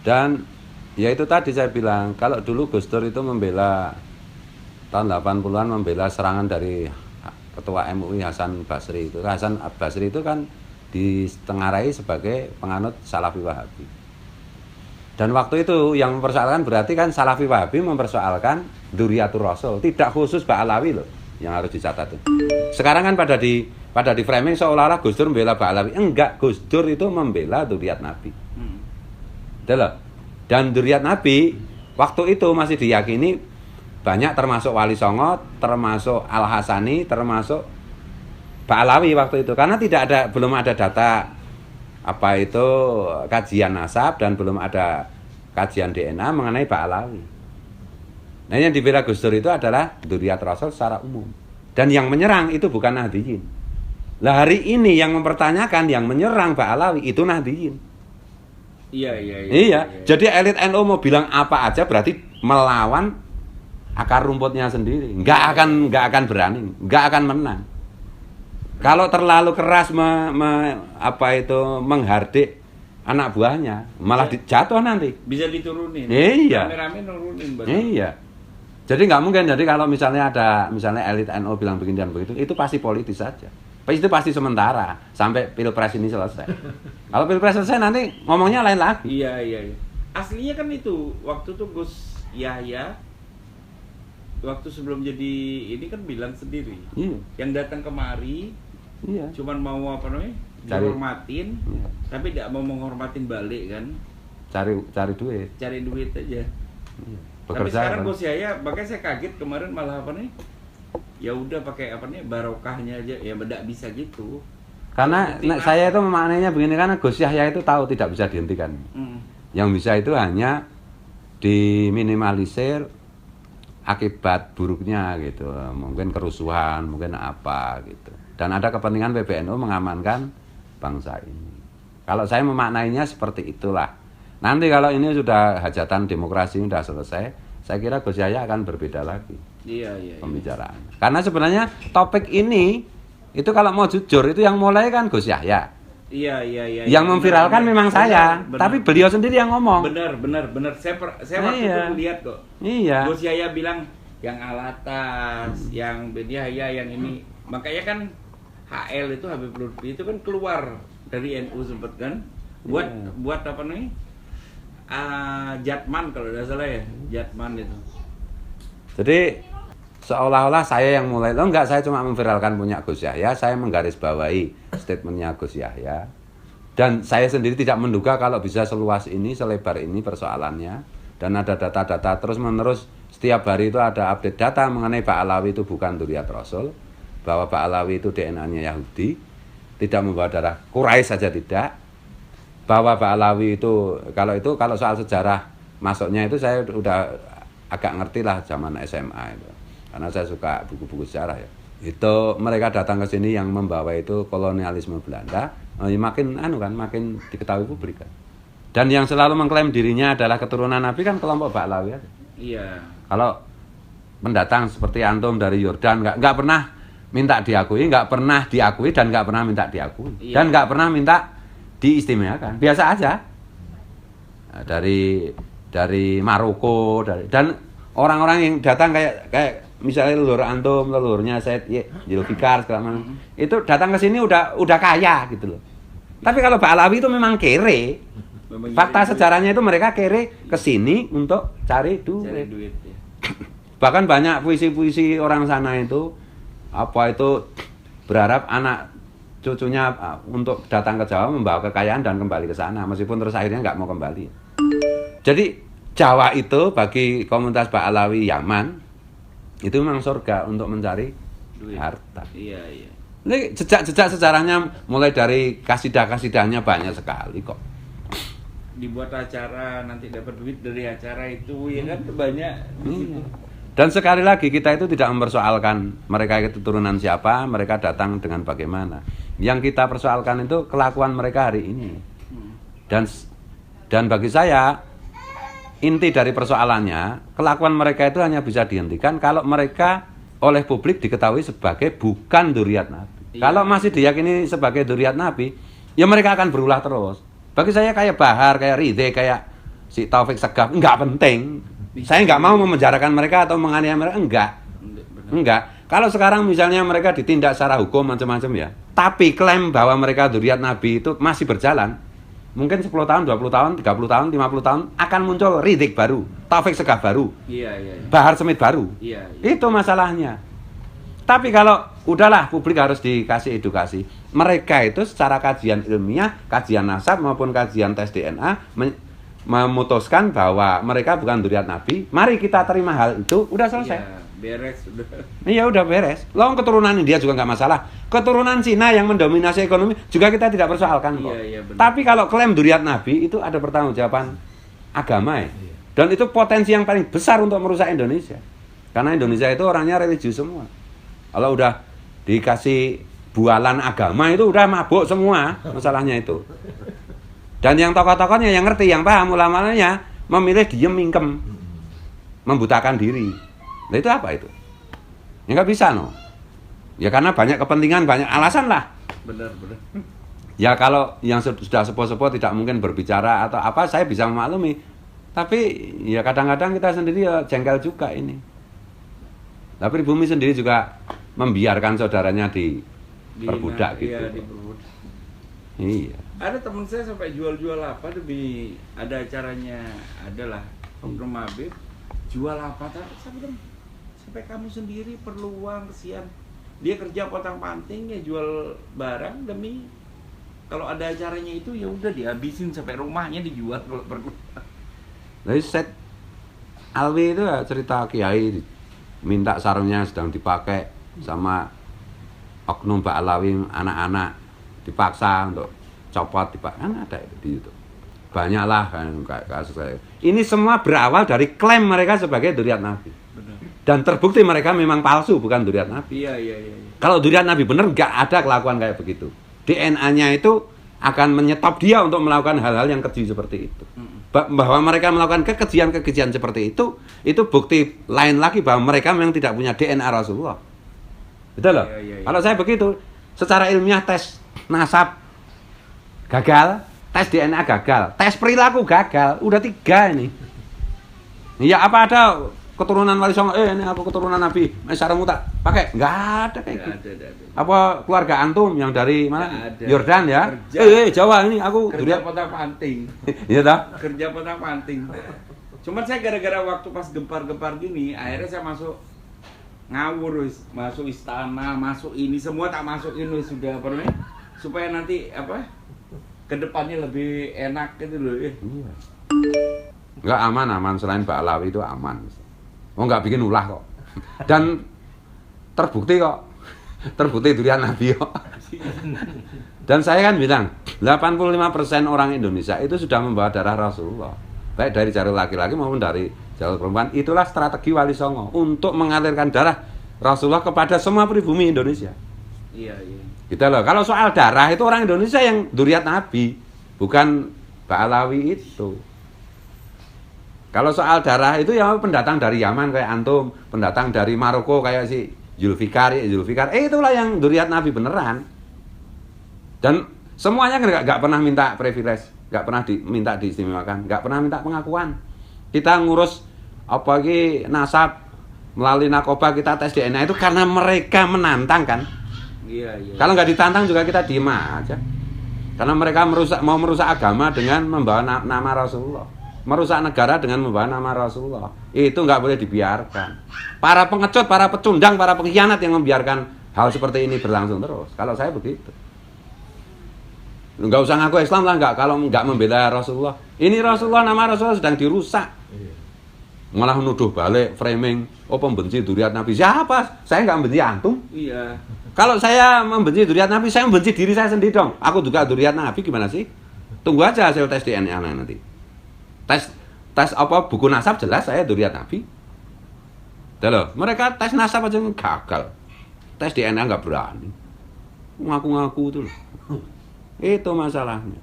Dan ya itu tadi saya bilang, kalau dulu Gus Dur itu membela tahun 80-an membela serangan dari ketua MUI Hasan Basri itu. Hasan Basri itu kan ditengarai sebagai penganut Salafi Wahabi. Dan waktu itu yang mempersoalkan berarti kan Salafi Wahabi mempersoalkan Dzurriyyatur Rasul, tidak khusus Ba'alawi loh yang harus dicatat itu. Sekarang kan pada di framing seolah-olah Gus Dur membela Ba'alawi. Enggak, Gus Dur itu membela dzurriyyat Nabi. Dan dzurriyyat Nabi waktu itu masih diyakini banyak, termasuk Wali Songo, termasuk Al Hasani, termasuk Ba'alawi waktu itu, karena belum ada data apa itu kajian nasab dan belum ada kajian DNA mengenai Ba'alawi. Nah, yang dibela Gus Dur itu adalah dzurriyyat Rasul secara umum. Dan yang menyerang itu bukan Nahdliyin. Lah hari ini yang mempertanyakan, yang menyerang Ba'alawi itu Nahdliyin. Iya. Jadi elit NU mau bilang apa aja berarti melawan akar rumputnya sendiri. Nggak akan berani, nggak akan menang. Kalau terlalu keras menghardik anak buahnya, malah jatuh nanti. Bisa diturunin. Iya. Rame-rame nurunin. Iya. Jadi nggak mungkin. Jadi kalau misalnya elit NU bilang begini dan begitu, itu pasti politis saja. Itu pasti sementara sampai pilpres ini selesai. Kalau pilpres selesai nanti ngomongnya lain lagi. Iya. Aslinya kan itu waktu tuh Gus Yahya waktu sebelum jadi ini kan bilang sendiri. Iya. Yang datang kemari cuman mau apa namanya? Dihormatin, tapi tidak mau menghormatin balik kan. Cari duit. Cari duit aja. Iya. Tapi sekarang Gus Yahya, makanya saya kaget kemarin malah apa nih? Ya udah pakai apa nih barokahnya aja, ya tidak bisa gitu. Karena saya itu memaknainya begini, karena Gus Yahya itu tahu tidak bisa dihentikan. Yang bisa itu hanya diminimalisir akibat buruknya gitu, mungkin kerusuhan, mungkin apa gitu. Dan ada kepentingan PBNU mengamankan bangsa ini. Kalau saya memaknainya seperti itulah. Nanti kalau ini sudah hajatan demokrasi sudah selesai, saya kira Gus Yahya akan berbeda lagi. Iya. Pembicaraan. Karena sebenarnya topik ini itu kalau mau jujur itu yang mulai kan Gus Yahya. Iya. Yang memviralkan memang saya, tapi beliau sendiri yang ngomong. Benar. Saya waktu itu lihat kok. Iya. Gus Yahya bilang yang Alatas, yang Ben Yahya, yang ini. Makanya kan HL itu Habib Lutfi itu kan keluar dari NU sempat kan buat apa nih? Jatman kalau tidak salah ya, Jatman itu. Jadi seolah-olah saya yang mulai, enggak, saya cuma memviralkan punya Gus Yahya, saya menggarisbawahi statementnya Gus Yahya, dan saya sendiri tidak menduga kalau bisa seluas ini, selebar ini persoalannya, dan ada data-data terus-menerus, setiap hari itu ada update data mengenai Ba'alawi itu bukan dzurriyyat Rasul, bahwa Ba'alawi itu DNA-nya Yahudi, tidak membawa darah Quraisy saja tidak, bahwa Ba'alawi itu kalau soal sejarah masuknya itu saya udah agak ngerti lah zaman SMA itu. Karena saya suka buku-buku sejarah ya. Itu mereka datang ke sini yang membawa itu kolonialisme Belanda, makin diketahui publik kan. Dan yang selalu mengklaim dirinya adalah keturunan Nabi kan kelompok Ba'alawi aja. Iya. Kalau pendatang seperti antum dari Yordan nggak pernah minta diakui, nggak pernah diakui dan nggak pernah minta diakui. Iya. Dan nggak pernah minta diistimewakan, biasa aja. Nah, dari Maroko, dan orang-orang yang datang kayak misalnya leluhur antum, leluhurnya Said Zulfikar segala macam, itu datang ke sini udah kaya gitu loh. Tapi kalau Ba'alawi itu memang kere. Fakta sejarahnya itu mereka kere ke sini untuk cari duit ya. Bahkan banyak puisi-puisi orang sana itu berharap anak cucunya untuk datang ke Jawa membawa kekayaan dan kembali ke sana, meskipun terus akhirnya nggak mau kembali. Jadi Jawa itu bagi komunitas Ba'alawi Yaman itu memang surga untuk mencari harta. Iya. Ini jejak sejarahnya mulai dari kasidah-kasidahnya banyak sekali kok. Dibuat acara nanti dapat duit dari acara itu ya kan banyak di situ. Dan sekali lagi kita itu tidak mempersoalkan mereka itu turunan siapa, mereka datang dengan bagaimana. Yang kita persoalkan itu kelakuan mereka hari ini. Dan bagi saya inti dari persoalannya, kelakuan mereka itu hanya bisa dihentikan kalau mereka oleh publik diketahui sebagai bukan dzurriyyat Nabi. Iya. Kalau masih diyakini sebagai dzurriyyat Nabi, ya mereka akan berulah terus. Bagi saya kayak Bahar, kayak Ridhe, kayak si Taufik Segaf, enggak penting. Saya enggak mau memenjarakan mereka atau menganiaya mereka, enggak. Kalau sekarang misalnya mereka ditindak secara hukum macam-macam ya, tapi klaim bahwa mereka dzurriyyat Nabi itu masih berjalan, mungkin 10 tahun, 20 tahun, 30 tahun, 50 tahun akan muncul Ridzik baru, Taufik Segaf baru, Iya. Bahar Smith baru. Iya. Itu masalahnya. Tapi kalau udahlah publik harus dikasih edukasi. Mereka itu secara kajian ilmiah, kajian nasab maupun kajian tes DNA memutuskan bahwa mereka bukan dzurriyyat Nabi. Mari kita terima hal itu, udah selesai. Iya, beres udah. Iya udah beres. Loh keturunan India juga nggak masalah. Keturunan Cina yang mendominasi ekonomi juga kita tidak persoalkan kok. Iya, benar. Tapi kalau klaim dzurriyyat Nabi itu ada pertanggungjawaban agama ya. Dan itu potensi yang paling besar untuk merusak Indonesia. Karena Indonesia itu orangnya religius semua. Kalau udah dikasih bualan agama itu udah mabuk semua masalahnya itu. Dan yang tokoh-tokohnya yang ngerti, yang paham, ulama-ulama memilih diem mingkem, membutakan diri. Nah itu apa itu? Ya nggak bisa no. Ya karena banyak kepentingan, banyak alasan lah. Benar. Ya kalau yang sudah sepuh-sepuh tidak mungkin berbicara atau apa, saya bisa memaklumi. Tapi ya kadang-kadang kita sendiri ya jengkel juga ini. Tapi Pribumi sendiri juga membiarkan saudaranya diperbudak gitu. Iya, diperbudak. Iya. Ada teman saya sampai jual-jual apa demi ada acaranya, adalah Oknum Habib jual apa saya bilang sampai kamu sendiri perlu uang, kesian. Dia kerja potong-panting ya jual barang demi kalau ada acaranya itu ya udah dihabisin sampai rumahnya dijual kalau perlu. Jadi set Alwi itu ya cerita kiai minta sarungnya sedang dipakai sama oknum Mbak Alawi, anak-anak dipaksa untuk copot kan ada itu di YouTube. Banyaklah kan kasus saya. Ini semua berawal dari klaim mereka sebagai dzurriyyat Nabi. Benar. Dan terbukti mereka memang palsu, bukan dzurriyyat Nabi. Iya. Kalau dzurriyyat Nabi benar nggak ada kelakuan kayak begitu. DNA-nya itu akan menyetop dia untuk melakukan hal-hal yang keji seperti itu. Bahwa mereka melakukan kekejian seperti itu bukti lain lagi bahwa mereka memang tidak punya DNA Rasulullah. Betul loh? Iya. Kalau saya begitu, secara ilmiah tes nasab gagal, tes DNA gagal, tes perilaku gagal, udah 3 ini. Ya apa ada keturunan Wali Songo? Ini aku keturunan Nabi, sarungmu tak pakai? Nggak ada kayak gitu. Ada. Apa keluarga antum yang dari mana? Ada. Yordan ya? Kerja. Jawa ini aku Kerja potong-panting. Iya dah. Kerja potong-panting. Cuman saya gara-gara waktu pas gempar-gempar gini, akhirnya saya masuk ngawur wis, masuk istana, masuk ini semua tak masukin wis sudah apa namanya? Supaya nanti apa? Kedepannya lebih enak gitu loh. Iya. Enggak aman selain Mbak Alawi itu aman. Oh enggak bikin ulah kok. Dan terbukti kok. Terbukti dzurriyyat Nabi kok. Dan saya kan bilang 85% orang Indonesia itu sudah membawa darah Rasulullah. Baik dari jalur laki-laki maupun dari jalur perempuan. Itulah strategi Wali Songo untuk mengalirkan darah Rasulullah kepada semua pribumi Indonesia. Iya. Gitu loh. Kalau soal darah itu orang Indonesia yang dzurriyyat Nabi, bukan Mbak Alawi itu. Kalau soal darah itu ya pendatang dari Yaman kayak antum, pendatang dari Maroko kayak si Zulfikar, itulah yang dzurriyyat Nabi beneran. Dan semuanya kan nggak pernah minta privilege, nggak pernah minta diistimewakan, nggak pernah minta pengakuan. Kita ngurus apa lagi nasab melalui narkoba, kita tes DNA itu karena mereka menantang kan. Iya. Kalau nggak ditantang juga kita diem aja. Karena mereka mau merusak agama dengan membawa nama Rasulullah, merusak negara dengan membawa nama Rasulullah. Itu nggak boleh dibiarkan. Para pengecut, para pecundang, para pengkhianat yang membiarkan hal seperti ini berlangsung terus. Kalau saya begitu. Nggak usah ngaku Islam lah, kalau nggak membela Rasulullah. Ini Rasulullah, nama Rasulullah sedang dirusak. Malah nuduh balik, framing, pembenci dzurriyyat Nabi. Siapa? Saya nggak membenci antum. Iya. Kalau saya membenci dzurriyyat Nabi, saya membenci diri saya sendiri dong. Aku juga dzurriyyat Nabi, gimana sih? Tunggu aja hasil tes DNA nanti. Tes apa buku nasab jelas saya dzurriyyat Nabi. Loh, mereka tes nasab aja gagal. Tes DNA nggak berani. Ngaku-ngaku tuh. Itu masalahnya.